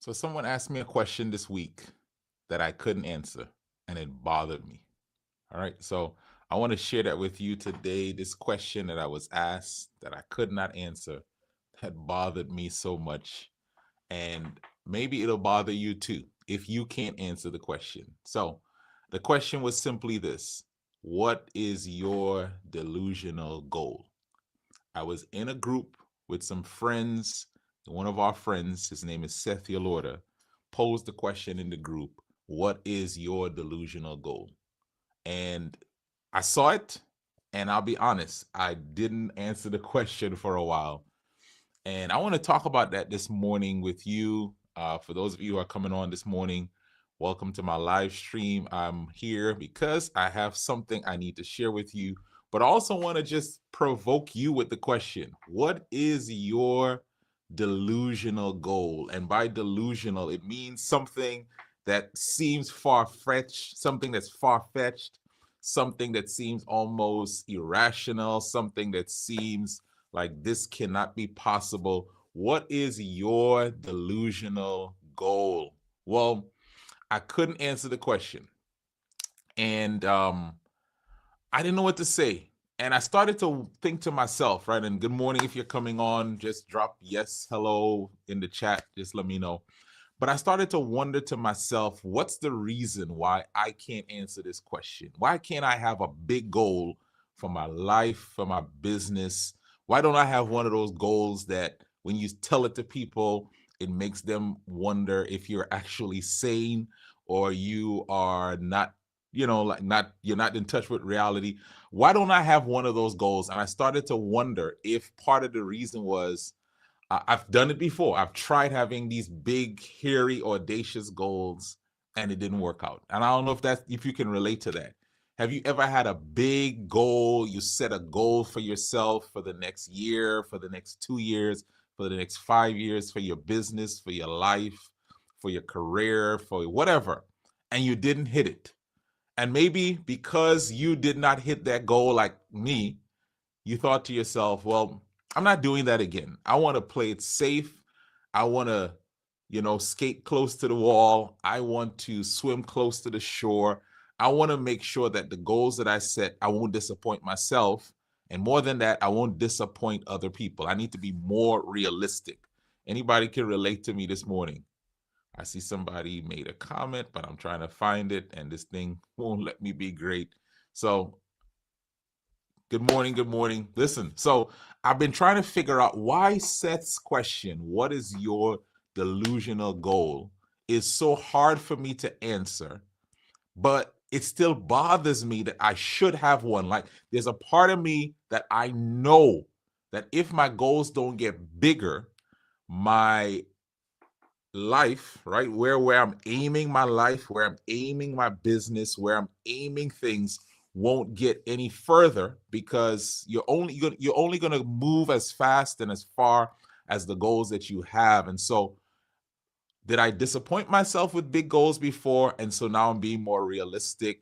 So someone asked me a question this week that I couldn't answer, and it bothered me. All right. So I want to share that with you today. This question that I was asked that I could not answer that bothered me so much. And maybe it'll bother you too if you can't answer the question. So the question was simply this: what is your delusional goal? I was in a group with some friends. One of our friends, his name is Seth Yolorda, posed the question in the group: what is your delusional goal? And I saw it, and I'll be honest, I didn't answer the question for a while. And I want to talk about that this morning with you. For those of you who are coming on this morning, welcome to my live stream. I'm here because I have something I need to share with you, but I also want to just provoke you with the question: what is your delusional goal? And by delusional, it means something that seems far-fetched, something that's far-fetched, something that seems almost irrational, something that seems like this cannot be possible. What is your delusional goal? Well, I couldn't answer the question. And I didn't know what to say. And I started to think to myself, right? And good morning if you're coming on, just drop yes, hello in the chat. Just let me know. But I started to wonder to myself, what's the reason why I can't answer this question? Why can't I have a big goal for my life, for my business? Why don't I have one of those goals that when you tell it to people, it makes them wonder if you're actually sane or you are not, like not, you're not in touch with reality? Why don't I have one of those goals? And I started to wonder if part of the reason was I've done it before. I've tried having these big, hairy, audacious goals, and it didn't work out. And I don't know if you can relate to that. Have you ever had a big goal? You set a goal for yourself for the next year, for the next 2 years, for the next 5 years, for your business, for your life, for your career, for whatever, and you didn't hit it. And maybe because you did not hit that goal like me, you thought to yourself, well, I'm not doing that again. I want to play it safe. I want to, skate close to the wall. I want to swim close to the shore. I want to make sure that the goals that I set, I won't disappoint myself. And more than that, I won't disappoint other people. I need to be more realistic. Anybody can relate to me this morning? I see somebody made a comment, but I'm trying to find it, and this thing won't let me be great. So good morning. Good morning. Listen, so I've been trying to figure out why Seth's question, what is your delusional goal, is so hard for me to answer, but it still bothers me that I should have one. Like there's a part of me that I know that if my goals don't get bigger, my life, right? Where I'm aiming my life, where I'm aiming my business, where I'm aiming things won't get any further because you're only going to move as fast and as far as the goals that you have. And so did I disappoint myself with big goals before? And so now I'm being more realistic.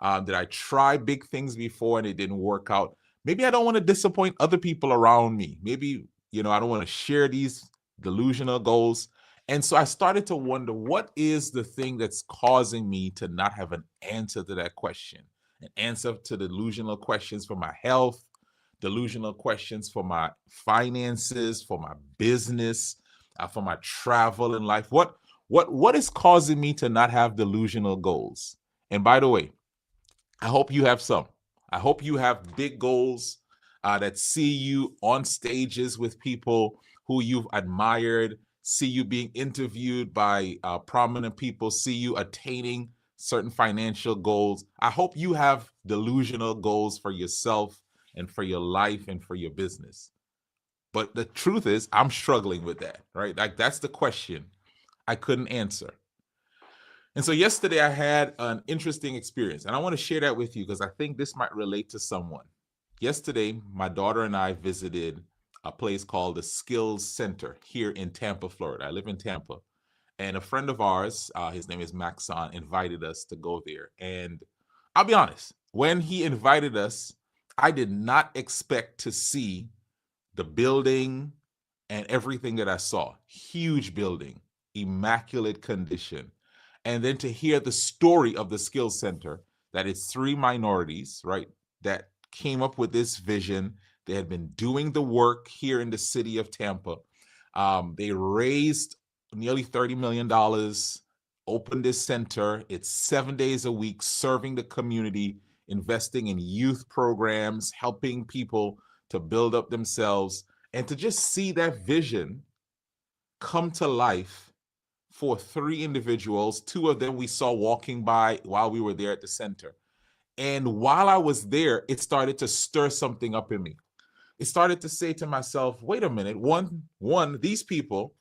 Did I try big things before and it didn't work out? Maybe I don't want to disappoint other people around me. Maybe, I don't want to share these delusional goals. And so I started to wonder, what is the thing that's causing me to not have an answer to that question? An answer to delusional questions for my health, delusional questions for my finances, for my business, for my travel in life. What is causing me to not have delusional goals? And by the way, I hope you have some. I hope you have big goals that see you on stages with people who you've admired, see you being interviewed by prominent people, see you attaining certain financial goals. I hope you have delusional goals for yourself and for your life and for your business. But the truth is, I'm struggling with that, right? Like, that's the question I couldn't answer. And so yesterday I had an interesting experience, and I want to share that with you because I think this might relate to someone. Yesterday, my daughter and I visited a place called the Skills Center here in Tampa, Florida. I live in Tampa. And a friend of ours, his name is Maxon, invited us to go there. And I'll be honest, when he invited us, I did not expect to see the building and everything that I saw. Huge building, immaculate condition. And then to hear the story of the Skills Center, that it's three minorities, right, that came up with this vision. They had been doing the work here in the city of Tampa. They raised nearly $30 million, opened this center. It's 7 days a week, serving the community, investing in youth programs, helping people to build up themselves, and to just see that vision come to life for three individuals. Two of them we saw walking by while we were there at the center. And while I was there, it started to stir something up in me. It started to say to myself, wait a minute, these people,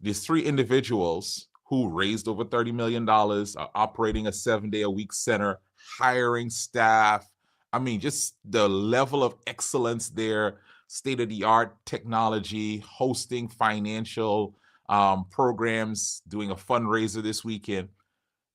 these three individuals who raised over $30 million, are operating a 7-day-a-week center, hiring staff. I mean, just the level of excellence there, state-of-the-art technology, hosting financial programs, doing a fundraiser this weekend.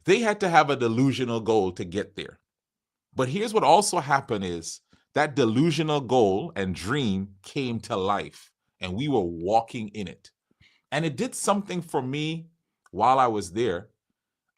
They had to have a delusional goal to get there. But here's what also happened is that delusional goal and dream came to life, and we were walking in it. And it did something for me while I was there.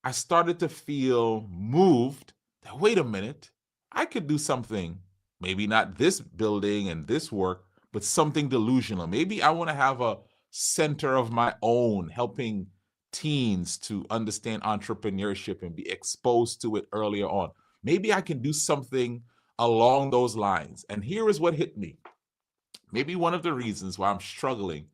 I started to feel moved that, wait a minute, I could do something, maybe not this building and this work, but something delusional. Maybe I want to have a center of my own, helping teens to understand entrepreneurship and be exposed to it earlier on. Maybe I can do something along those lines. And here is what hit me. Maybe one of the reasons why I'm struggling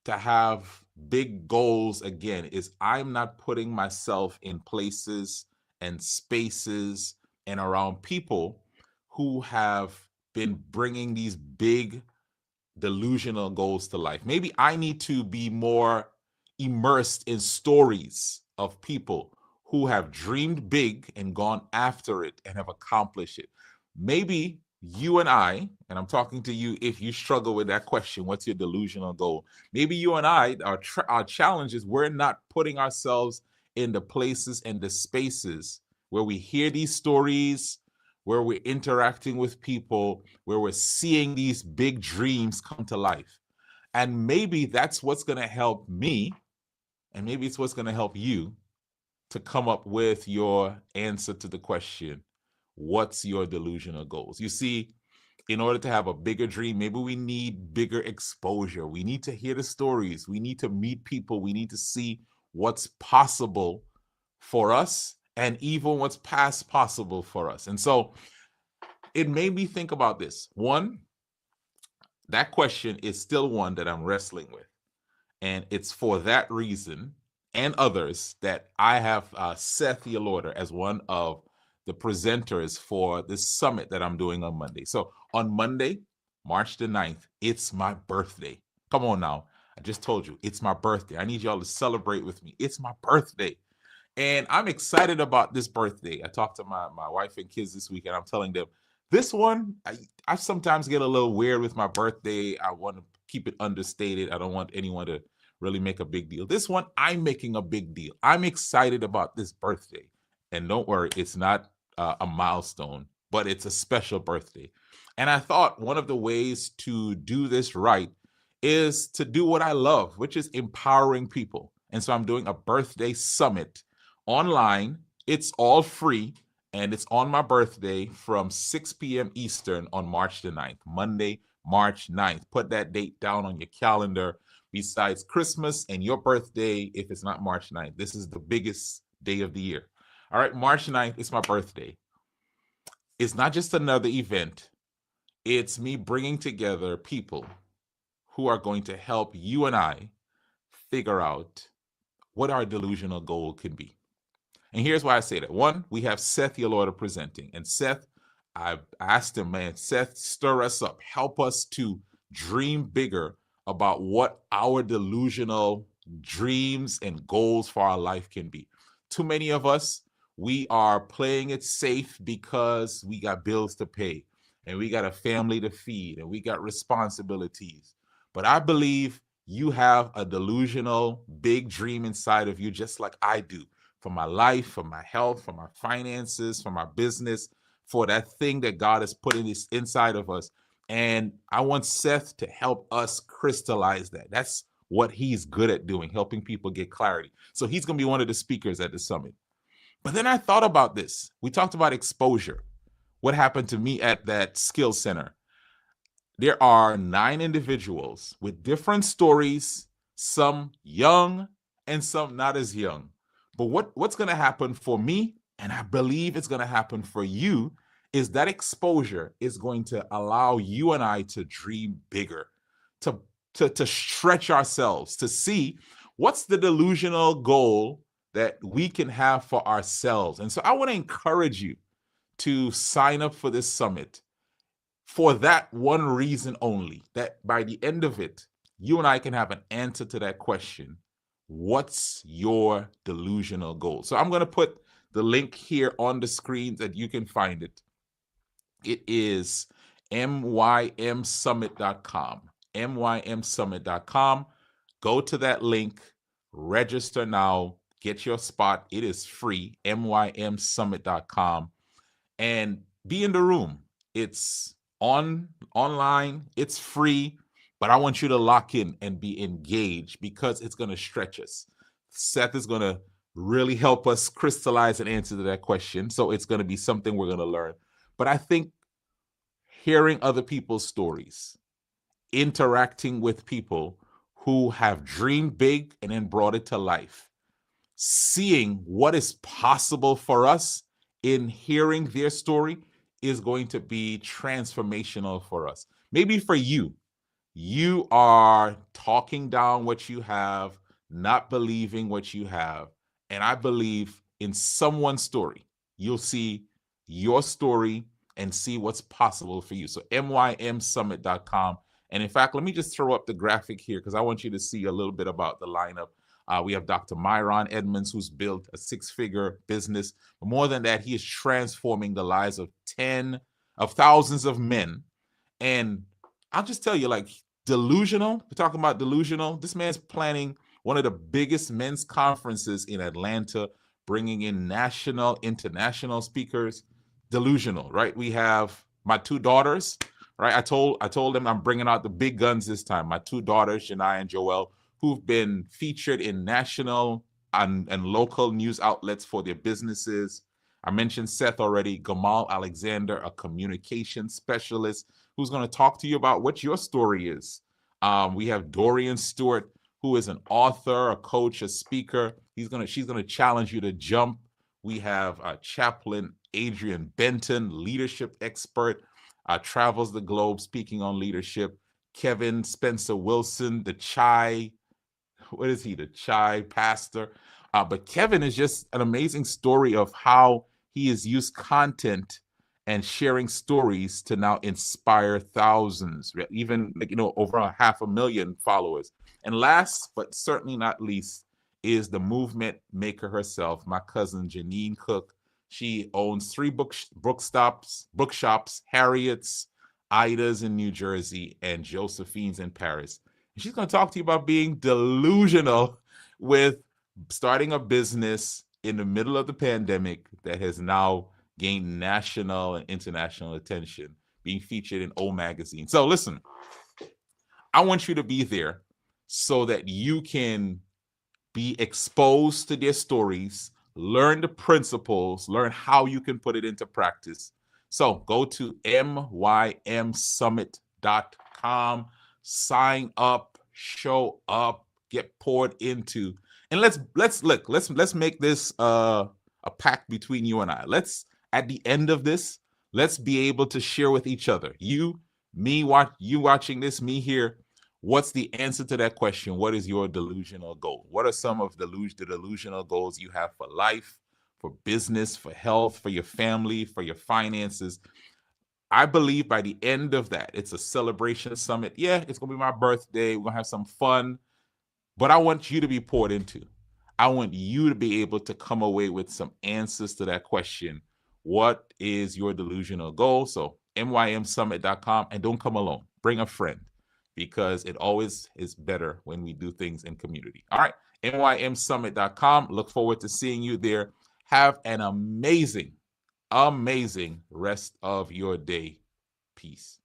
to have big goals again is I'm not putting myself in places and spaces and around people who have been bringing these big delusional goals to life. Maybe I need to be more immersed in stories of people who have dreamed big and gone after it and have accomplished it. Maybe you and I, and I'm talking to you if you struggle with that question, what's your delusional goal? Maybe you and I, our challenge is we're not putting ourselves in the places and the spaces where we hear these stories, where we're interacting with people, where we're seeing these big dreams come to life. And maybe that's what's going to help me, and maybe it's what's going to help you to come up with your answer to the question, what's your delusional goals? You see, in order to have a bigger dream, maybe we need bigger exposure. We need to hear the stories. We need to meet people. We need to see what's possible for us and even what's past possible for us. And so it made me think about this. One, that question is still one that I'm wrestling with. And it's for that reason and others that I have Seth Yolorda as one of the presenters for this summit that I'm doing on Monday. So on Monday, March the 9th, it's my birthday. Come on now. I just told you, it's my birthday. I need y'all to celebrate with me. It's my birthday. And I'm excited about this birthday. I talked to my wife and kids this week, and I'm telling them, this one, I sometimes get a little weird with my birthday. I want to keep it understated. I don't want anyone to really make a big deal. This one, I'm making a big deal. I'm excited about this birthday. And don't worry, it's not a milestone, but it's a special birthday. And I thought one of the ways to do this right is to do what I love, which is empowering people. And so I'm doing a birthday summit online. It's all free, and it's on my birthday from 6 p.m. Eastern on March the 9th, Monday, March 9th. Put that date down on your calendar. Besides Christmas and your birthday, if it's not March 9th, this is the biggest day of the year. All right, March 9th, it's my birthday. It's not just another event. It's me bringing together people who are going to help you and I figure out what our delusional goal could be. And here's why I say that. One, we have Seth Yolorda presenting. And Seth, I asked him, man, Seth, stir us up. Help us to dream bigger about what our delusional dreams and goals for our life can be. Too many of us, we are playing it safe because we got bills to pay and we got a family to feed and we got responsibilities. But I believe you have a delusional big dream inside of you, just like I do, for my life, for my health, for my finances, for my business, for that thing that God has put in this inside of us. And I want Seth to help us crystallize that. That's what he's good at doing, helping people get clarity. So he's going to be one of the speakers at the summit. But then I thought about this. We talked about exposure. What happened to me at that skill center? There are 9 individuals with different stories, some young and some not as young. But what's going to happen for me, and I believe it's going to happen for you, is that exposure is going to allow you and I to dream bigger, to stretch ourselves, to see what's the delusional goal that we can have for ourselves. And so I want to encourage you to sign up for this summit for that one reason only, that by the end of it, you and I can have an answer to that question. What's your delusional goal? So I'm going to put the link here on the screen that you can find it. It is mymsummit.com, mymsummit.com. Go to that link, register now, get your spot. It is free, mymsummit.com, and be in the room. It's online, it's free, but I want you to lock in and be engaged because it's going to stretch us. Seth is going to really help us crystallize an answer to that question. So it's going to be something we're going to learn. But I think hearing other people's stories, interacting with people who have dreamed big and then brought it to life, seeing what is possible for us in hearing their story is going to be transformational for us. Maybe for you, you are talking down what you have, not believing what you have. And I believe in someone's story, you'll see your story and see what's possible for you. So mymsummit.com. And in fact, let me just throw up the graphic here because I want you to see a little bit about the lineup. We have Dr. Myron Edmonds, who's built a 6-figure business. But more than that, he is transforming the lives of thousands of men. And I'll just tell you, like, delusional, we're talking about delusional. This man's planning one of the biggest men's conferences in Atlanta, bringing in national, international speakers. Delusional, right? We have my 2 daughters, right? I told them I'm bringing out the big guns this time. My 2 daughters, Shania and Joelle, who've been featured in national and local news outlets for their businesses. I mentioned Seth already, Gamal Alexander, a communication specialist, who's going to talk to you about what your story is. We have Dorian Stewart, who is an author, a coach, a speaker. She's going to challenge you to jump. We have Chaplain Adrian Benton, leadership expert, travels the globe speaking on leadership. Kevin Spencer Wilson, the chai pastor. But Kevin is just an amazing story of how he has used content and sharing stories to now inspire thousands, even over 500,000 followers. And last but certainly not least is the movement maker herself, my cousin Janine Cook. She owns 3 bookshops, Harriet's, Ida's in New Jersey, and Josephine's in Paris. And she's going to talk to you about being delusional with starting a business in the middle of the pandemic that has now gained national and international attention, being featured in O Magazine. So listen, I want you to be there so that you can be exposed to their stories, learn the principles, learn how you can put it into practice. So go to mymsummit.com, sign up, show up, get poured into, and let's make this a pact between you and I. Let's, at the end of this, let's be able to share with each other. You watching this, me here. What's the answer to that question? What is your delusional goal? What are some of the delusional goals you have for life, for business, for health, for your family, for your finances? I believe by the end of that, it's a celebration summit. Yeah, it's going to be my birthday. We're going to have some fun. But I want you to be poured into. I want you to be able to come away with some answers to that question. What is your delusional goal? So mymsummit.com, and don't come alone. Bring a friend, because it always is better when we do things in community. All right, mymsummit.com. Look forward to seeing you there. Have an amazing rest of your day. Peace.